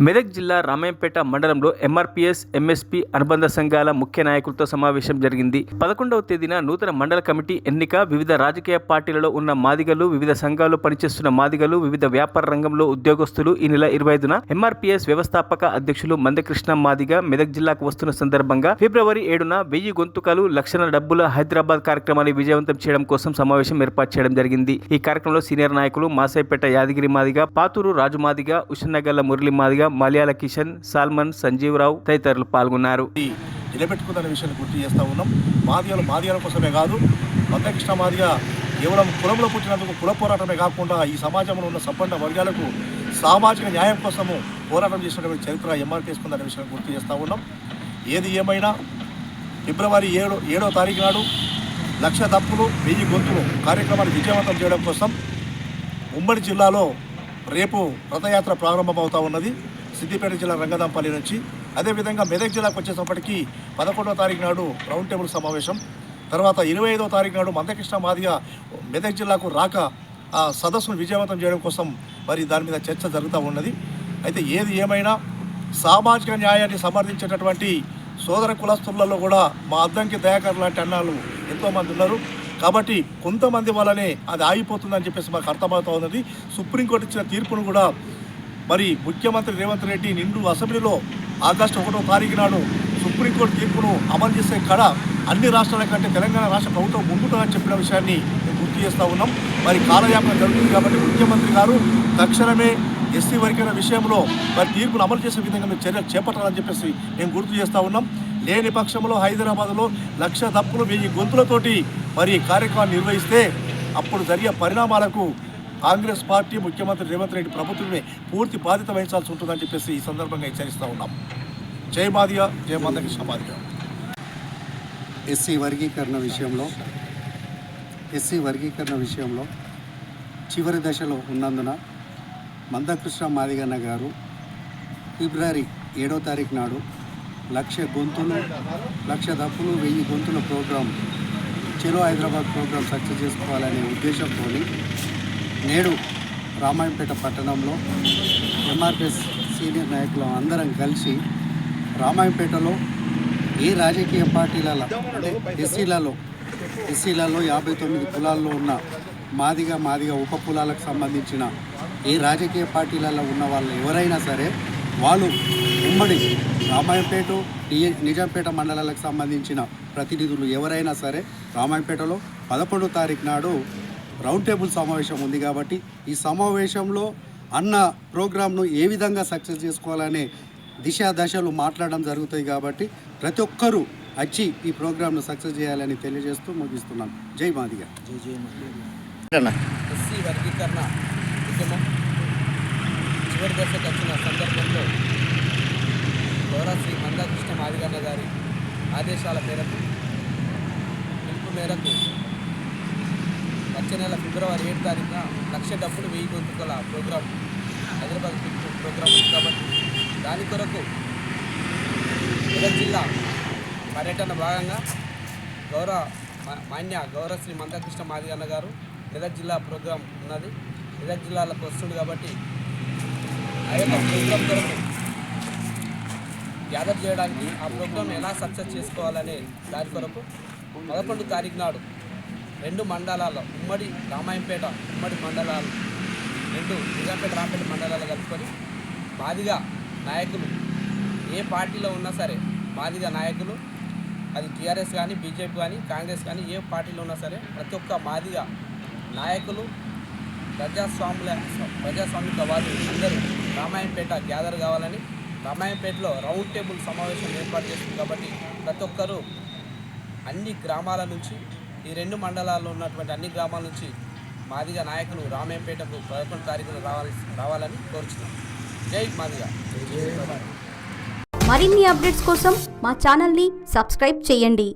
మెదక్ జిల్లా రామాయంపేట మండలంలో MRPS, MSP అనుబంధ సంఘాల ముఖ్య నాయకులతో సమావేశం జరిగింది. 11వ తేదీన నూతన మండల కమిటీ ఎన్నిక. వివిధ రాజకీయ పార్టీలలో ఉన్న మాదిగలు, వివిధ సంఘాలు పనిచేస్తున్న మాదిగలు, వివిధ వ్యాపార రంగంలో ఉద్యోగస్తులు ఈ నెల 25న ఎంఆర్పీఎస్ వ్యవస్థాపక అధ్యక్షులు మందకృష్ణ మాదిగ మెదక్ జిల్లాకు వస్తున్న సందర్భంగా ఫిబ్రవరి 7న 1000 గొంతుకలు, లక్షల డబ్బుల హైదరాబాద్ కార్యక్రమాన్ని విజయవంతం చేయడం కోసం సమావేశం ఏర్పాటు చేయడం జరిగింది. ఈ కార్యక్రమంలో సీనియర్ నాయకులు మాసైపేట యాదగిరి మాదిగ, పాతూరు రాజు మాదిగ, ఉషన్నగల్ల మురళి మాదిగ, మలయాళ కిషన్, సాల్మన్, సంజీవరావు తదితరులు పాల్గొన్నారు. నిలబెట్టుకున్న విషయాన్ని గుర్తు చేస్తూ ఉన్నాం. మాదిగల కోసమే కాదు, మందకృష్ణ మాదిగ కేవలం కులంలో పుట్టినందుకు కుల పోరాటమే కాకుండా ఈ సమాజంలో ఉన్న సంపన్న వర్గాలకు సామాజిక న్యాయం కోసము పోరాటం చేసినటువంటి చరిత్ర ఎంఆర్పీఎస్ ఉందనే విషయాన్ని గుర్తు చేస్తూ ఉన్నాం. ఏది ఏమైనా ఫిబ్రవరి 7వ తారీఖు నాడు లక్ష దప్పులు 1000 గొంతులు కార్యక్రమాన్ని విజయవంతం చేయడం కోసం ఉమ్మడి జిల్లాలో రేపు రథయాత్ర ప్రారంభమవుతూ ఉన్నది. సిద్దిపేట జిల్లా రంగదాంపల్లి నుంచి. అదేవిధంగా మెదక్ జిల్లాకు వచ్చేటప్పటికి 11వ తారీఖు నాడు రౌండ్ టేబుల్ సమావేశం, తర్వాత 25వ తారీఖు నాడు మందకృష్ణ మాదిగ మెదక్ జిల్లాకు రాక ఆ సదస్సును విజయవంతం చేయడం కోసం మరి దాని మీద చర్చ జరుగుతూ ఉన్నది. అయితే ఏది ఏమైనా సామాజిక న్యాయాన్ని సమర్థించేటటువంటి సోదర కులస్తులలో కూడా మా అద్దంకి దయాకర్ లాంటి అన్నాలు ఎంతోమంది ఉన్నారు. కాబట్టి కొంతమంది వల్లనే అది ఆగిపోతుందని చెప్పేసి మాకు అర్థమవుతూ ఉన్నది. సుప్రీంకోర్టు ఇచ్చిన తీర్పును కూడా మరి ముఖ్యమంత్రి రేవంత్ రెడ్డి నిండు అసెంబ్లీలో ఆగస్టు 1వ తారీఖు నాడు సుప్రీంకోర్టు తీర్పును అమలు చేసే కడ అన్ని రాష్ట్రాల కంటే తెలంగాణ రాష్ట్ర ప్రభుత్వం ముందుంటుందని చెప్పిన విషయాన్ని మేము గుర్తు చేస్తూ ఉన్నాం. మరి కాలయాపన జరుగుతుంది కాబట్టి ముఖ్యమంత్రి గారు తక్షణమే ఎస్సీ వర్గీకరణ విషయంలో మరి తీర్పును అమలు చేసే విధంగా మేము చర్యలు చేపట్టాలని చెప్పేసి మేము గుర్తు చేస్తూ ఉన్నాం. లేని పక్షంలో హైదరాబాద్లో లక్ష దప్పులు 1000 గొంతులతోటి మరి కార్యక్రమాన్ని నిర్వహిస్తే అప్పుడు జరిగే పరిణామాలకు కాంగ్రెస్ పార్టీ, ముఖ్యమంత్రి రేవంత్ రెడ్డి ప్రభుత్వమే పూర్తి బాధ్యత వహించాల్సి ఉంటుందని చెప్పేసి ఈ సందర్భంగా హెచ్చరిస్తూ ఉన్నాం. జై మాదిగ, జై మందకృష్ణ మాదిగ. ఎస్సీ వర్గీకరణ విషయంలో చివరి దశలో ఉన్నందున మందకృష్ణ మాదిగన్న గారు ఫిబ్రవరి 7వ తారీఖు నాడు లక్ష గొంతులు, లక్ష దప్పులు, 1000 గొంతుల ప్రోగ్రాం, చెలో హైదరాబాద్ ప్రోగ్రాం సక్సెస్ చేసుకోవాలనే ఉద్దేశంతో నేడు రామాయంపేట పట్టణంలో ఎంఆర్పీఎస్ సీనియర్ నాయకులు అందరం కలిసి రామాయంపేటలో ఏ రాజకీయ పార్టీలలో అంటే ఎస్సీలలో 59 కులాల్లో ఉన్న మాదిగ ఉప కులాలకు సంబంధించిన ఏ రాజకీయ పార్టీలలో ఉన్న వాళ్ళు ఎవరైనా సరే వాళ్ళు ఉమ్మడి రామాయంపేట, నిజాంపేట మండలాలకు సంబంధించిన ప్రతినిధులు ఎవరైనా సరే రామాయంపేటలో 11వ తారీఖు నాడు రౌండ్ టేబుల్ సమావేశం ఉంది. కాబట్టి ఈ సమావేశంలో అన్న ప్రోగ్రాంను ఏ విధంగా సక్సెస్ చేసుకోవాలనే దశలు మాట్లాడడం జరుగుతాయి. కాబట్టి ప్రతి ఒక్కరూ వచ్చి ఈ ప్రోగ్రాంను సక్సెస్ చేయాలని తెలియజేస్తూ ముగిస్తున్నాను. జై మాదిగ. ఎస్సీ వర్గీకరణ ఉద్యమం చివరి దశకు వచ్చిన సందర్భంలో గౌరవ శ్రీ మందకృష్ణ మాదిగన్న గారి ఆదేశాల మేరకు, పిలుపు మేరకు వచ్చే నెల ఫిబ్రవరి 7వ తారీఖున లక్ష డబ్బులు 1000 గొంతుకల ప్రోగ్రాం హైదరాబాద్ ప్రోగ్రాం ఉంది. కాబట్టి దాని కొరకు మెదక్ జిల్లా పర్యటన భాగంగా గౌరవ శ్రీ మందకృష్ణ మాదిగన్న గారు మెదక్ జిల్లా ప్రోగ్రాం ఉన్నది. మెదక్ జిల్లాలకు వస్తుంది కాబట్టి ఆ యొక్క ప్రోగ్రాం కొరకు గ్యాదర్ చేయడానికి ఆ ప్రోగ్రాం ఎలా సక్సెస్ చేసుకోవాలనే దాని కొరకు 11వ తారీఖు నాడు 2 మండలాల్లో ఉమ్మడి రామాయంపేట మండలాలు, 2 నిజాంపేట రాంపేట మండలాలు కలుపుకొని మాదిగ నాయకులు ఏ పార్టీలో ఉన్నా సరే, మాదిగ నాయకులు అది టీఆర్ఎస్ కానీ, బీజేపీ కానీ, కాంగ్రెస్ కానీ ఏ పార్టీలో ఉన్నా సరే ప్రతి ఒక్క మాదిగ నాయకులు, ప్రజాస్వామికవాదులు అందరూ రామాయంపేట గ్యాదర్ కావాలని రామాయంపేటలో రౌండ్ టేబుల్ సమావేశం ఏర్పాటు చేస్తుంది. కాబట్టి ప్రతి ఒక్కరూ అన్ని గ్రామాల నుంచి, ఈ 2 మండలాల్లో ఉన్నటువంటి అన్ని గ్రామాల నుంచి మాదిగ నాయకులు రామాయంపేటకు 11వ తారీఖున రావాలని కోరుచున్నాం. జై మాదిగ. మరిన్ని అప్డేట్స్ కోసం మా ఛానల్ని సబ్స్క్రైబ్ చేయండి.